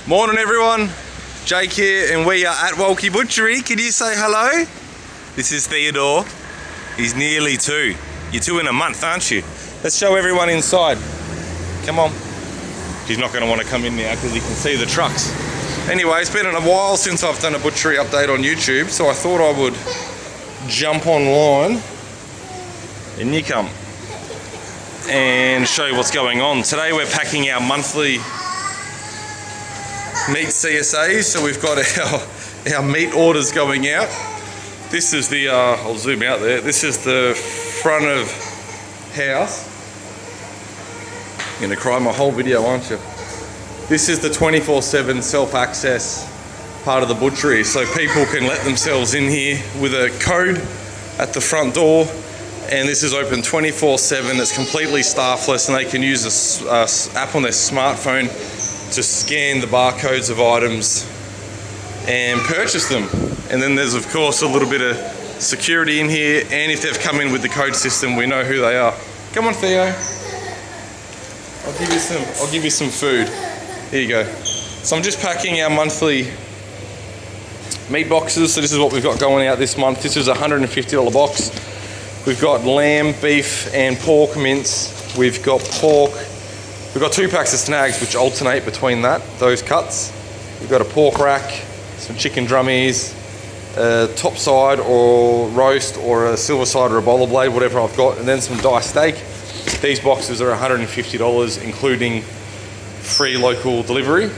Morning everyone, Jake here and we are at Wolki Butchery. Can you say hello? This is Theodore. He's nearly 2. You're 2 in a month, aren't you? Let's show everyone inside. Come on. He's not going to want to come in now because he can see the trucks. Anyway, it's been a while since I've done a butchery update on YouTube, so I thought I would jump online, in you come, and show you what's going on. Today we're packing our monthly meat CSAs, so we've got our meat orders going out. This is the, I'll zoom out there, this is the front of house. You're gonna cry my whole video, aren't you? This is the 24/7 self-access part of the butchery, so people can let themselves in here with a code at the front door, and this is open 24/7. It's completely staffless, and they can use this app on their smartphone to scan the barcodes of items and purchase them. And then there's of course a little bit of security in here, and if they've come in with the code system, we know who they are. Come on, Theo. I'll give you some food. Here you go. So I'm just packing our monthly meat boxes. So this is what we've got going out this month. This is a $150 box. We've got lamb, beef, and pork mince. We've got pork. We've got 2 packs of snags which alternate between those cuts. We've got a pork rack, some chicken drummies, a top side or roast or a silver side or a bowler blade, whatever I've got, and then some diced steak. These boxes are $150, including free local delivery.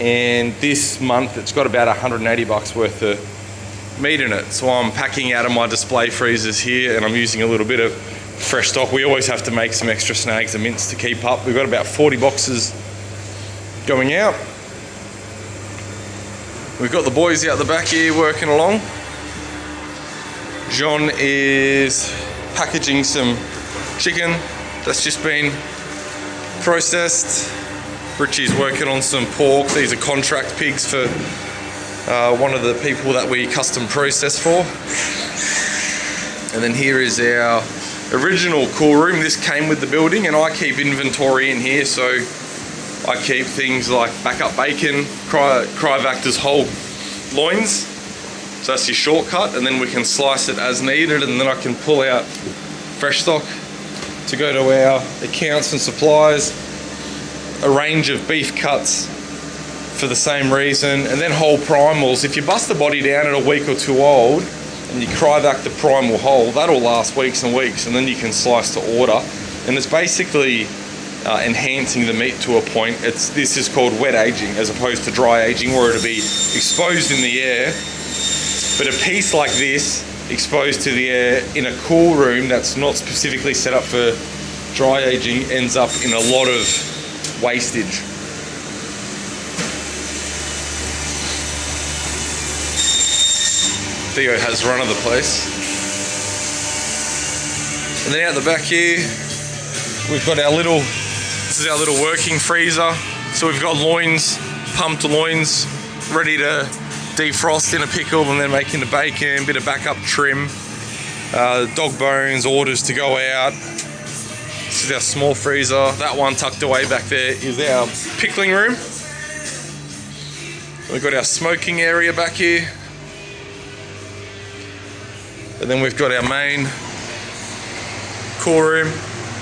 And this month it's got about $180 worth of meat in it. So I'm packing out of my display freezers here, and I'm using a little bit of fresh stock. We always have to make some extra snags and mince to keep up. We've got about 40 boxes going out. We've got the boys out the back here working along. John is packaging some chicken that's just been processed. Richie's working on some pork. These are contract pigs for one of the people that we custom process for. And then here is our original cool room. This came with the building, and I keep inventory in here, so I keep things like backup bacon, Cryovac whole loins. So that's your shortcut, and then we can slice it as needed, and then I can pull out fresh stock to go to our accounts and supplies. A range of beef cuts for the same reason, and then whole primals. If you bust the body down at a week or 2 old and you Cryovac the primal whole, that'll last weeks and weeks, and then you can slice to order. And it's basically enhancing the meat to a point. This is called wet aging as opposed to dry aging, where it'll be exposed in the air. But a piece like this exposed to the air in a cool room that's not specifically set up for dry aging ends up in a lot of wastage. Theo has run of the place. And then out the back here, we've got this is our little working freezer. So we've got loins, pumped loins, ready to defrost in a pickle and then make into bacon, bit of backup trim, dog bones, orders to go out. This is our small freezer. That one tucked away back there is our pickling room. We've got our smoking area back here. And then we've got our main cool room.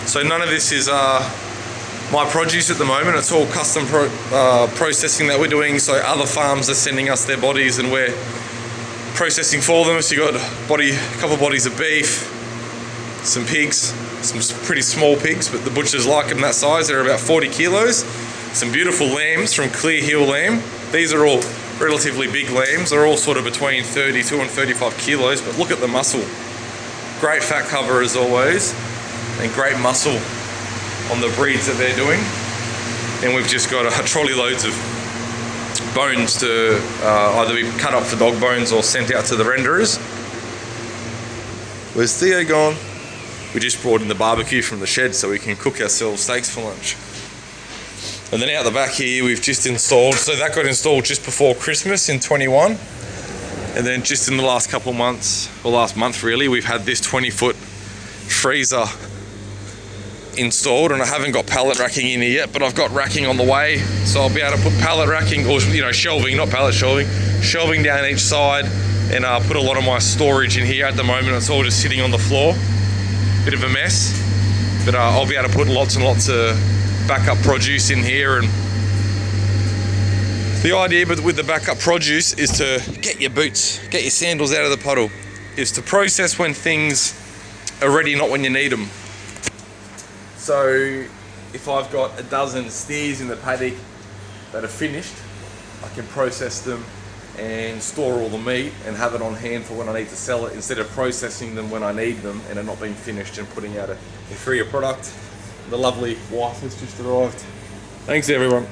So none of this is my produce at the moment. It's all custom processing that we're doing. So other farms are sending us their bodies and we're processing for them. So you've got a couple of bodies of beef, some pigs, some pretty small pigs, but the butchers like them that size. They're about 40 kilos. Some beautiful lambs from Clear Hill Lamb. These are all relatively big lambs. They're all sort of between 32 and 35 kilos, but look at the muscle. Great fat cover as always, and great muscle on the breeds that they're doing. And we've just got a trolley loads of bones to either be cut up for dog bones or sent out to the renderers. Where's Theo gone? We just brought in the barbecue from the shed so we can cook ourselves steaks for lunch. And then out the back here we've just installed, so that got installed just before Christmas in 21. And then just in the last couple of months, or last month really, we've had this 20-foot freezer installed, and I haven't got pallet racking in here yet, but I've got racking on the way, so I'll be able to put pallet racking, or shelving, not pallet shelving down each side, and put a lot of my storage in here. At the moment it's all just sitting on the floor, bit of a mess, but I'll be able to put lots and lots of backup produce in here. And the idea with the backup produce is to get your boots, get your sandals out of the puddle, is to process when things are ready, not when you need them. So if I've got a dozen steers in the paddock that are finished, I can process them and store all the meat and have it on hand for when I need to sell it, instead of processing them when I need them and are not being finished and putting out a inferior product. The lovely wife has just arrived. Thanks everyone.